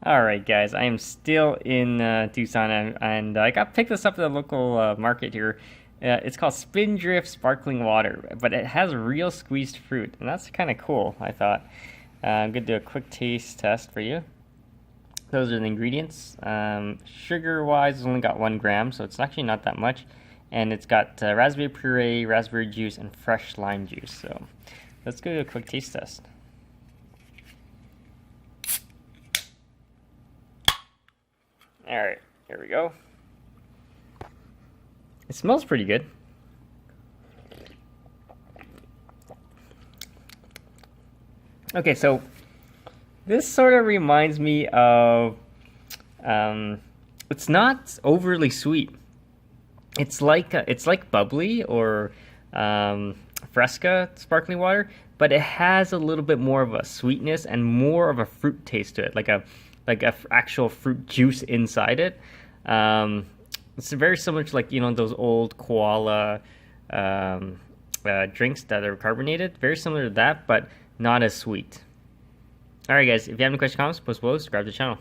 Alright guys, I am still in Tucson and I got picked this up at the local market here. It's called Spindrift Sparkling Water, but it has real squeezed fruit, and that's kind of cool, I thought. I'm going to do a quick taste test for you. Those are the ingredients. Sugar-wise, it's only got 1 gram, so it's actually not that much. And it's got raspberry puree, raspberry juice, and fresh lime juice. So let's go do a quick taste test. Alright, here we go. It smells pretty good. Okay, so this sort of reminds me of, it's not overly sweet. It's like bubbly or Fresca sparkling water, but it has a little bit more of a sweetness and more of a fruit taste to it, like a actual fruit juice inside it. It's very similar to, like, those old koala drinks that are carbonated. Very similar to that, but not as sweet. Alright guys, if you have any questions or comments, post below, subscribe to the channel.